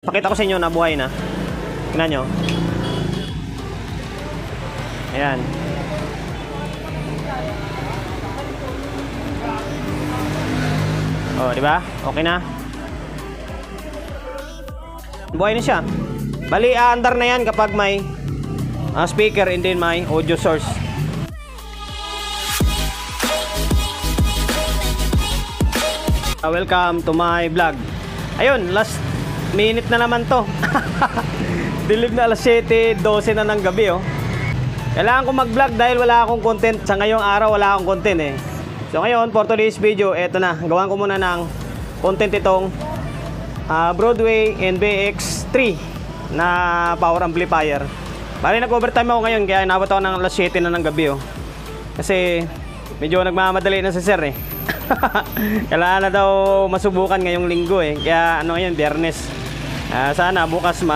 Pakita ko sa inyo na buhay na. Tingnan nyo. Ayan. Oh, di ba? Okay na. Buhay na siya. Bali, aandar na yan kapag may speaker and then may audio source. Welcome to my vlog. Ayun, last minute na naman to. Dilim na alas 7:12 na ng gabi, oh. Kailangan ko mag-vlog dahil wala akong content. Sa ngayong araw wala akong content eh. So ngayon, for today's video, eto na. Gawan ko muna ng content itong Broadway NBX3 na power amplifier. Bali, nag-overtime ako ngayon kaya inabot ako ng alas 7 na ng gabi, oh. Kasi medyo nagmamadali na si sir eh. Kailangan na daw masubukan ngayong linggo eh. Kaya ano ngayon, Biyernes. Sana bukas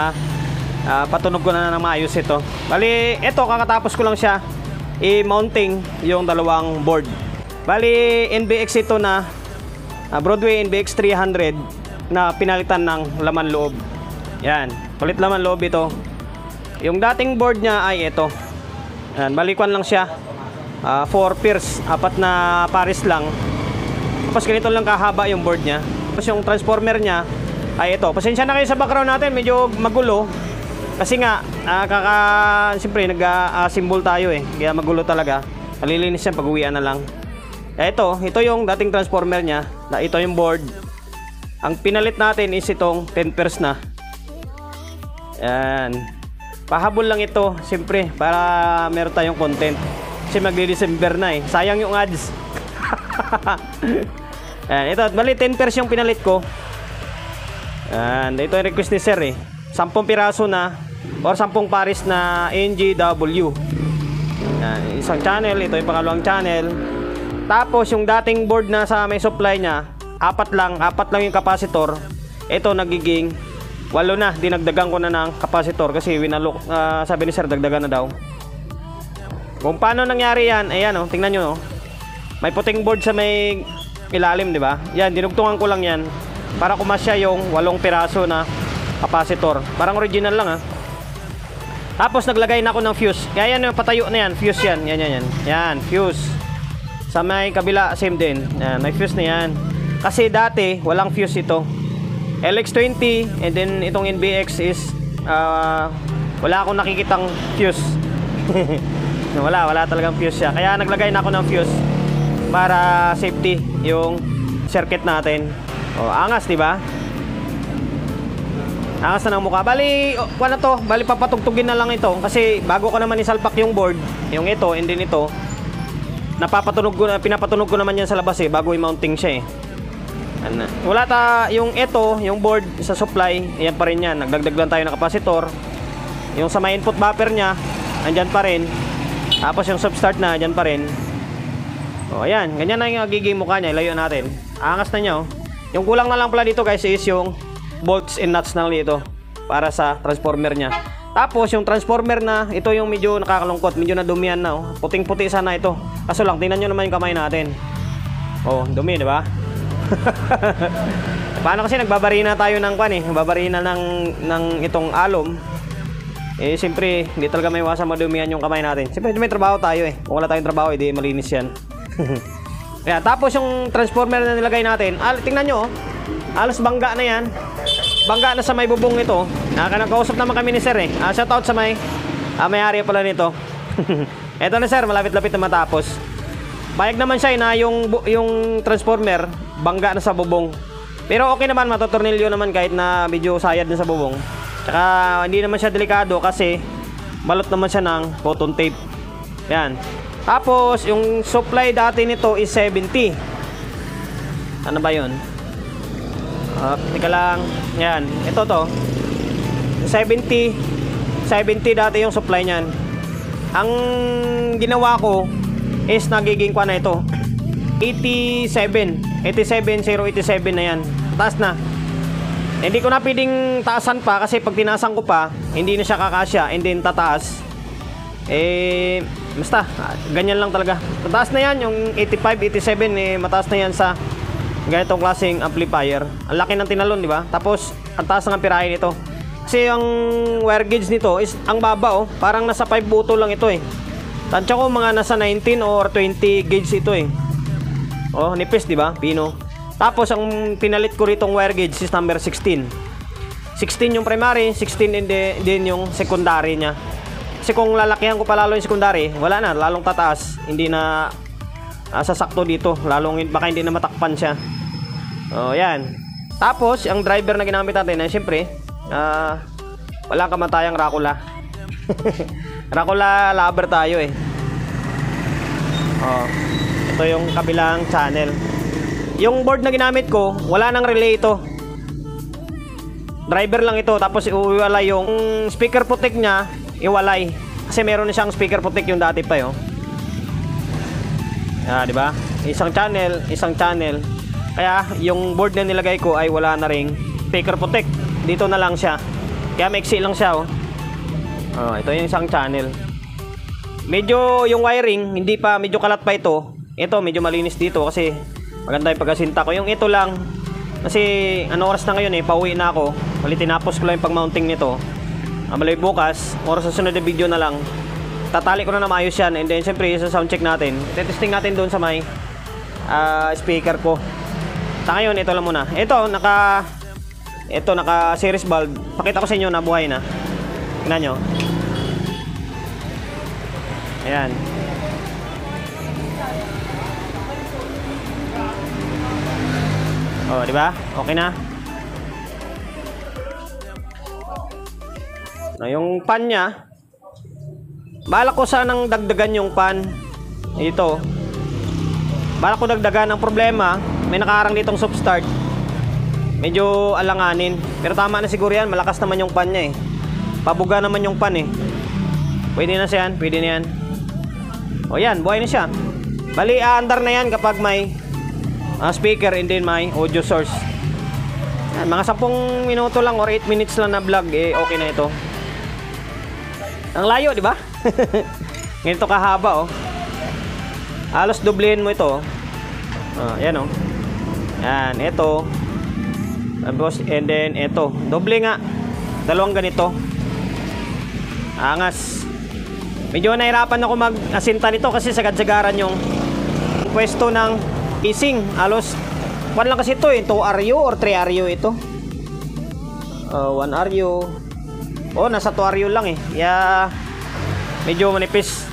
patunog ko na ng maayos ito. Bali, ito kakatapos ko lang siya i-mounting yung dalawang board. Bali, NBX ito na Broadway NBX 300 na pinalitan ng laman loob. Yan, palit laman loob ito. Yung dating board niya ay ito. Yan, balikuan lang siya. 4 pairs, 4 na pares lang. Tapos ganito lang kahaba yung board niya. Tapos yung transformer niya ay ito. Pasensya na kayo sa background natin, medyo magulo. Kasi nga, siyempre nag-symbol tayo eh. Kaya magulo talaga. Malilinis yan, pag-uwian na lang. Ito yung dating transformer niya. Ito yung board. Ang pinalit natin is itong 10 pairs na. Yan. Pahabol lang ito, siyempre, para meron tayong content. Kasi magdi-December na eh. Sayang yung ads. Ayan, ito, bali 10 pairs yung pinalit ko. Ayan, ito yung request ni sir eh. 10 piraso na or 10 pares na NGW. Ayan, isang channel, ito yung pangalawang channel. Tapos yung dating board na sa may supply niya, 4 lang yung capacitor. Ito nagiging 8 na, dinagdagan ko na ng capacitor kasi sabi ni sir dagdagan na daw. Kung paano nangyari yan, ayan oh, tingnan nyo oh. May puting board sa may ilalim, di ba? Yan, dinugtungan ko lang yan para kumasya yung 8 piraso na capacitor. Parang original lang, ha. Tapos naglagay na ako ng fuse. Kaya yan, yung patayo na yan, fuse yan. Yan. Yan, fuse. Sa may kabila, same din. Yan, may fuse na yan. Kasi dati, walang fuse ito. LX20 and then itong NBX is wala akong nakikitang fuse. Wala talagang fuse siya. Kaya naglagay na ako ng fuse para safety yung circuit natin. Oh, angas, di ba? Angas na ng mukha. Bali, ano to? Bali, papatugtugin na lang ito kasi bago ko naman isalpak yung board, yung ito and then ito, pinapatunog ko naman yan sa labas eh bago i-mounting siya eh. Yung ito, yung board sa supply, ayan pa rin yan. Nagdagdag lang tayo ng capacitor. Yung sa may input buffer niya, andyan pa rin. Tapos yung substart na, andyan pa rin. O, ayan. Ganyan na yung nagiging mukha niya. Ilayo natin. Angas na niya, oh. Yung kulang na lang pala dito, guys, is yung bolts and nuts na lang dito para sa transformer niya. Tapos, yung transformer na, ito yung medyo nakakalungkot. Medyo nadumihan na, oh. Puting-puti sana ito. Kaso lang, tingnan nyo naman yung kamay natin. Oh, dumi, di ba? Paano kasi nagbabarina tayo ng kwan eh. Nagbabarina ng itong alum. Eh, siyempre, hindi talaga may iwasan madumihan yung kamay natin. Siyempre, may trabaho tayo eh. Kung wala tayong trabaho, hindi malinis yan. Ayan, tapos yung transformer na nilagay natin, tingnan nyo, alos bangga na yan. Bangga na sa may bubong ito. Nakausap naman kami ni sir eh. Shoutout sa may-ari pala nito. Eto na sir, malapit-lapit na matapos. Bayag naman siya na yung transformer, bangga na sa bubong. Pero okay naman, matotornilyo naman kahit na medyo sayad na sa bubong. Tsaka hindi naman siya delikado kasi balot naman siya ng cotton tape. Yan. Tapos yung supply dati nito is 70. Ano ba yun? Tika lang. Yan. Ito to. 70 dati yung supply niyan. Ang ginawa ko is nagiging kwa na ito. 87 087 na yan. Taas na. Hindi ko na pwedeng taasan pa kasi pag tinasan ko pa, hindi na siya kakasya and then tataas. Basta, ganyan lang talaga. Mataas na yan, yung 85, 87 mataas na yan sa ganitong klaseng amplifier. Ang laki ng tinalon, di ba? Tapos ang taas ng amperahe nito. Kasi ang wire gauge nito is ang baba oh. Parang nasa 5 buto lang ito eh. Tansya ko mga nasa 19 or 20 gauge ito eh. Oh, nipis, di ba? Pino. Tapos ang pinalit ko ritong wire gauge is number 16. 16 yung primary, 16 din yung secondary niya. Kasi kung lalakihan ko pa lalo yung secondary, wala na, lalong tataas. Hindi na sasakto dito, lalong baka hindi na matakpan siya. Oh, yan. Tapos, ang driver na ginamit natin ay siyempre, walang kamatayang Rakula. Rakula lover tayo eh. Oh, ito yung kabilang channel. Yung board na ginamit ko, wala nang relay ito. Driver lang ito, tapos iuwalay yung speaker protect niya, iwalay. Kasi meron na siyang speaker protect yung dati pa yun. Di ba? Isang channel, isang channel. Kaya yung board na nilagay ko ay wala na ring speaker protect. Dito na lang siya. Kaya maiksi lang siya oh. Ito yung isang channel. Medyo yung wiring, hindi pa, medyo kalat pa ito. Ito medyo malinis dito kasi maganda yung pagkasinta ko. Yung ito lang, kasi ano oras na ngayon eh, pauwi na ako. Bali tinapos ko lang yung pag-mounting nito. Malay bukas, oras sa sunod na video na lang. Tatali ko na maayos yan. And then syempre sa sound check natin, testing natin doon sa may speaker ko. Sa ngayon, ito lang muna. Ito naka series bulb. Pakita ko sa inyo na buhay na. Tingnan nyo. Ayan. Oh, di ba? Okay na. Yung pan niya, balak ko sanang dagdagan yung pan. Ito. Balak ko dagdagan. Ang problema, may nakaharang ditong soft start. Medyo alanganin. Pero tama na siguro yan. Malakas naman yung pan niya eh. Pabuga naman yung pan eh. Pwede na siya yan. Pwede na yan. O yan, buhay na siya. Bali, aandar na yan kapag may speaker and then may audio source. Yan, mga 10 minuto lang or 8 minutes lang na vlog eh, okay na ito. Ang layo, di ba? Ganito kahaba oh. Halos doblehin mo ito. Yan oh. Yan, ito. Tapos, and then ito. Doble nga. Dalawang ganito. Angas. Medyo nahirapan ako mag-asinta nito kasi sagad-sagaran yung pwesto ng casing. Halos, 1 lang kasi ito eh. 2 RU or 3 RU ito. 1 RU. Oh, nasa 2 RU lang eh. Kaya, medyo manipis.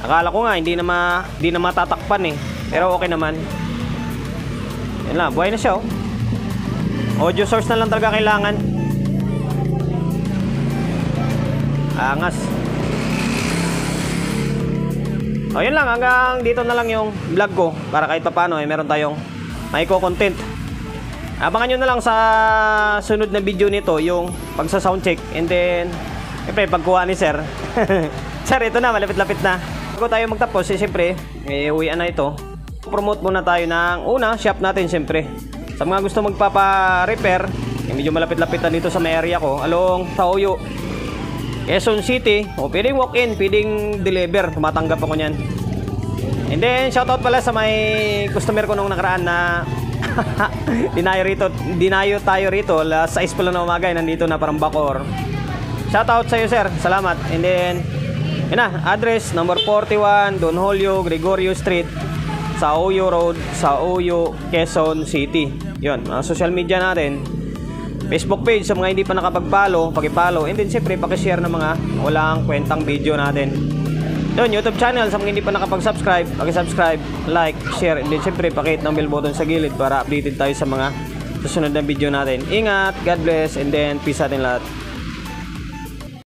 Akala ko nga, hindi na matatakpan eh. Pero okay naman. Yan lang, buhay na siya oh. Audio source na lang talaga kailangan. Angas. O yun lang, hanggang dito na lang yung vlog ko. Para kahit paano eh, meron tayong maiko-content. Abangan nyo na lang sa sunod na video nito, yung pagsa-soundcheck. And then, siyempre, pagkuha ni Sir. Sir, ito na, malapit-lapit na. Bago tayo magtapos, eh, siyempre, uwian na ito. Promote muna tayo ng una, shop natin siyempre. Sa mga gusto magpapa-repair, medyo malapit-lapit na dito sa may area ko, along Taoyo, Quezon City. O pwedeng walk-in, pwedeng deliver, tumatanggap ako nyan. And then shoutout pala sa may customer ko nung nakaraan na dinayo tayo rito alas 6 pala na umaga, nandito na parang Bacoor. Shoutout sa iyo sir, salamat. And then yun na, address number 41 Don Julio Gregorio Street, sa Oyo Road, sa Oyo, Quezon City. Yun, mga social media natin, Facebook page sa mga hindi pa nakapag-follow, paki-follow. And then siyempre paki-share ng mga walang kwentang video natin. Doon, YouTube channel sa mga hindi pa nakapag-subscribe, paki-subscribe, like, share. And then siyempre paki-hit ng bell button sa gilid para updated tayo sa mga susunod na video natin. Ingat, God bless, and then peace sa atin lahat.